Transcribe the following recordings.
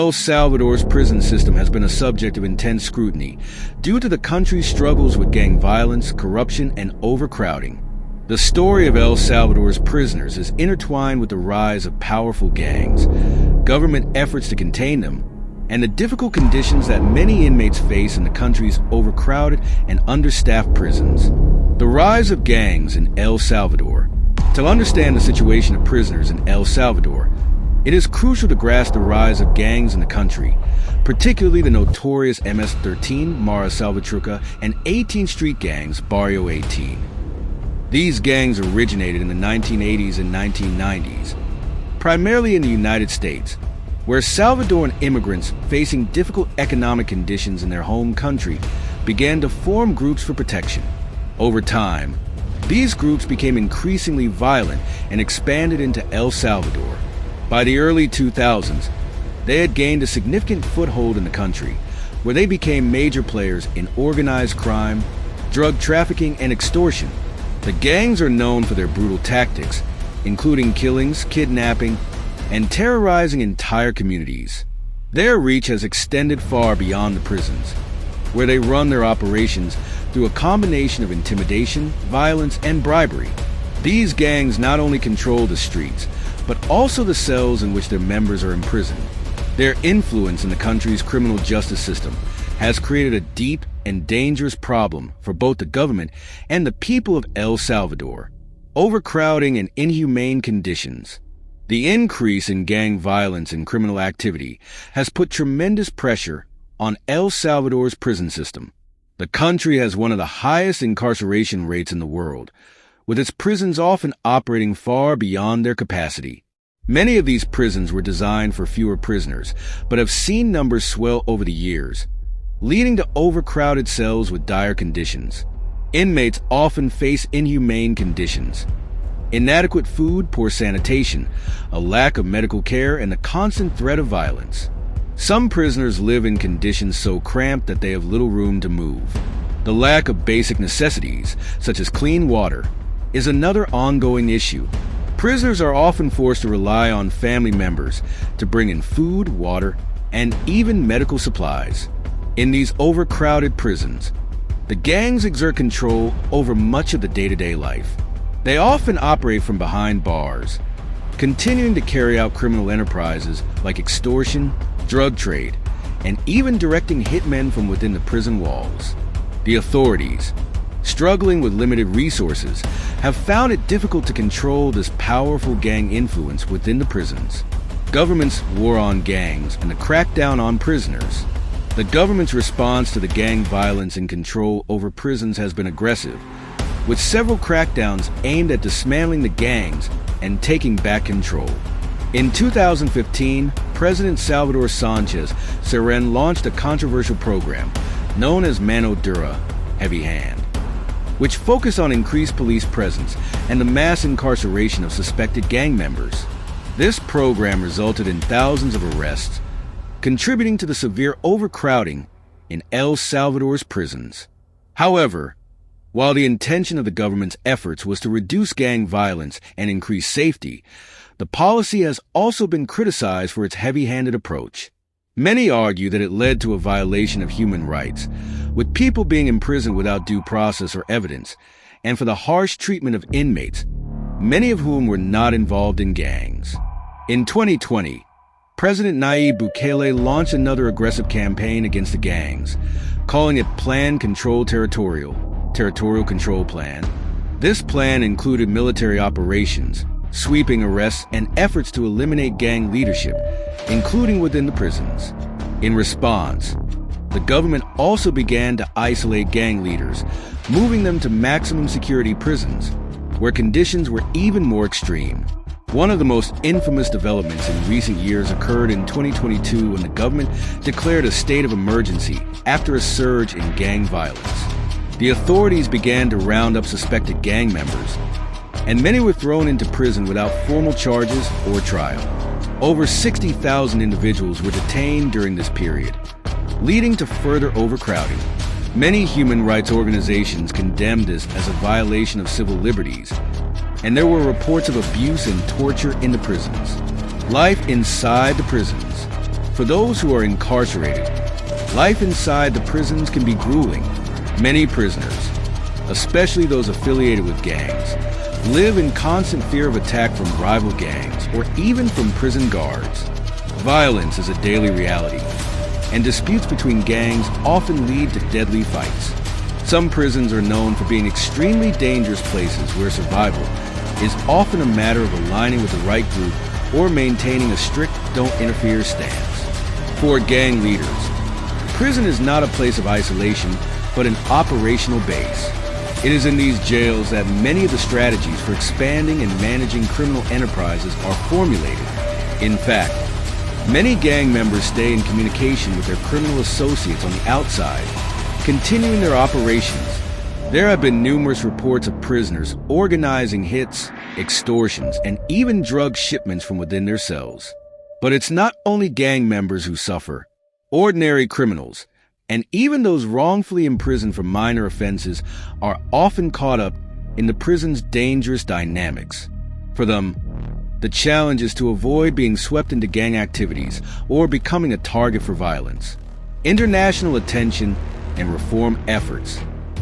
El Salvador's prison system has been a subject of intense scrutiny due to the country's struggles with gang violence, corruption, and overcrowding. The story of El Salvador's prisoners is intertwined with the rise of powerful gangs, government efforts to contain them, and the difficult conditions that many inmates face in the country's overcrowded and understaffed prisons. The rise of gangs in El Salvador. To understand the situation of prisoners in El Salvador, it is crucial to grasp the rise of gangs in the country, particularly the notorious MS-13, Mara Salvatrucha, and 18th Street gangs, Barrio 18. These gangs originated in the 1980s and 1990s, primarily in the United States, where Salvadoran immigrants facing difficult economic conditions in their home country began to form groups for protection. Over time, these groups became increasingly violent and expanded into El Salvador. By the early 2000s, they had gained a significant foothold in the country, where they became major players in organized crime, drug trafficking, and extortion. The gangs are known for their brutal tactics, including killings, kidnapping, and terrorizing entire communities. Their reach has extended far beyond the prisons, where they run their operations through a combination of intimidation, violence, and bribery. These gangs not only control the streets, but also the cells in which their members are imprisoned. Their influence in the country's criminal justice system has created a deep and dangerous problem for both the government and the people of El Salvador. Overcrowding and inhumane conditions. The increase in gang violence and criminal activity has put tremendous pressure on El Salvador's prison system. The country has one of the highest incarceration rates in the world, with its prisons often operating far beyond their capacity. Many of these prisons were designed for fewer prisoners, but have seen numbers swell over the years, leading to overcrowded cells with dire conditions. Inmates often face inhumane conditions. Inadequate food, poor sanitation, a lack of medical care, and the constant threat of violence. Some prisoners live in conditions so cramped that they have little room to move. The lack of basic necessities, such as clean water, is another ongoing issue. Prisoners are often forced to rely on family members to bring in food, water, and even medical supplies. In these overcrowded prisons, the gangs exert control over much of the day-to-day life. They often operate from behind bars, continuing to carry out criminal enterprises like extortion, drug trade, and even directing hitmen from within the prison walls. The authorities, struggling with limited resources, have found it difficult to control this powerful gang influence within the prisons. Government's war on gangs and the crackdown on prisoners. The government's response to the gang violence and control over prisons has been aggressive, with several crackdowns aimed at dismantling the gangs and taking back control. In 2015, President Salvador Sanchez Cerén launched a controversial program known as Mano Dura, Heavy Hand, which focused on increased police presence and the mass incarceration of suspected gang members. This program resulted in thousands of arrests, contributing to the severe overcrowding in El Salvador's prisons. However, while the intention of the government's efforts was to reduce gang violence and increase safety, the policy has also been criticized for its heavy-handed approach. Many argue that it led to a violation of human rights, with people being imprisoned without due process or evidence, and for the harsh treatment of inmates, many of whom were not involved in gangs. In 2020, President Nayib Bukele launched another aggressive campaign against the gangs, calling it Plan Control Territorial Control Plan. This plan included military operations, sweeping arrests, and efforts to eliminate gang leadership, including within the prisons. In response, the government also began to isolate gang leaders, moving them to maximum security prisons, where conditions were even more extreme. One of the most infamous developments in recent years occurred in 2022 when the government declared a state of emergency after a surge in gang violence. The authorities began to round up suspected gang members, and many were thrown into prison without formal charges or trial. Over 60,000 individuals were detained during this period, leading to further overcrowding. Many human rights organizations condemned this as a violation of civil liberties, and there were reports of abuse and torture in the prisons. Life inside the prisons. For those who are incarcerated, life inside the prisons can be grueling. Many prisoners, especially those affiliated with gangs, live in constant fear of attack from rival gangs or even from prison guards. Violence is a daily reality, and disputes between gangs often lead to deadly fights. Some prisons are known for being extremely dangerous places where survival is often a matter of aligning with the right group or maintaining a strict don't interfere stance. For gang leaders, prison is not a place of isolation, but an operational base. It is in these jails that many of the strategies for expanding and managing criminal enterprises are formulated. In fact, many gang members stay in communication with their criminal associates on the outside, continuing their operations. There have been numerous reports of prisoners organizing hits, extortions, and even drug shipments from within their cells. But it's not only gang members who suffer. Ordinary criminals, and even those wrongfully imprisoned for minor offenses, are often caught up in the prison's dangerous dynamics. For them, the challenge is to avoid being swept into gang activities or becoming a target for violence. International attention and reform efforts.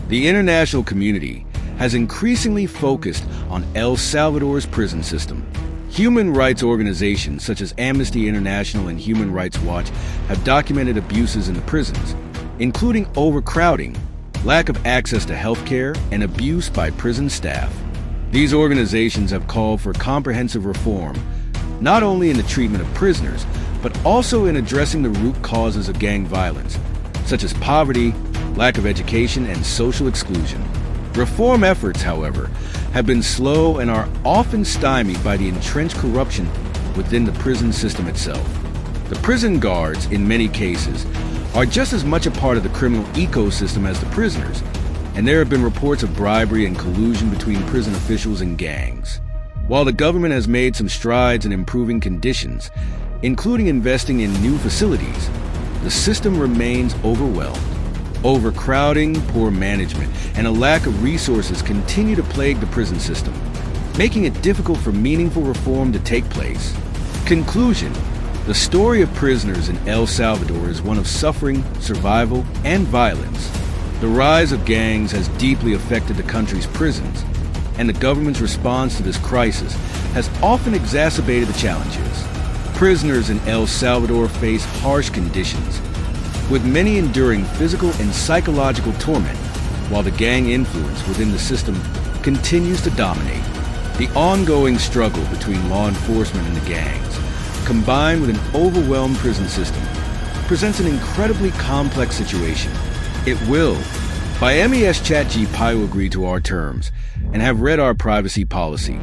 The international community has increasingly focused on El Salvador's prison system. Human rights organizations such as Amnesty International and Human Rights Watch have documented abuses in the prisons, including overcrowding, lack of access to health care, and abuse by prison staff. These organizations have called for comprehensive reform, not only in the treatment of prisoners, but also in addressing the root causes of gang violence, such as poverty, lack of education, and social exclusion. Reform efforts, however, have been slow and are often stymied by the entrenched corruption within the prison system itself. The prison guards, in many cases, are just as much a part of the criminal ecosystem as the prisoners, and there have been reports of bribery and collusion between prison officials and gangs. While the government has made some strides in improving conditions, including investing in new facilities, the system remains overwhelmed. Overcrowding, poor management, and a lack of resources continue to plague the prison system, making it difficult for meaningful reform to take place. Conclusion: the story of prisoners in El Salvador is one of suffering, survival, and violence. The rise of gangs has deeply affected the country's prisons, and the government's response to this crisis has often exacerbated the challenges. Prisoners in El Salvador face harsh conditions, with many enduring physical and psychological torment, while the gang influence within the system continues to dominate. The ongoing struggle between law enforcement and the gangs, combined with an overwhelmed prison system, presents an incredibly complex situation. It will. By MES Chat G Pi will agree to our terms and have read our privacy policy.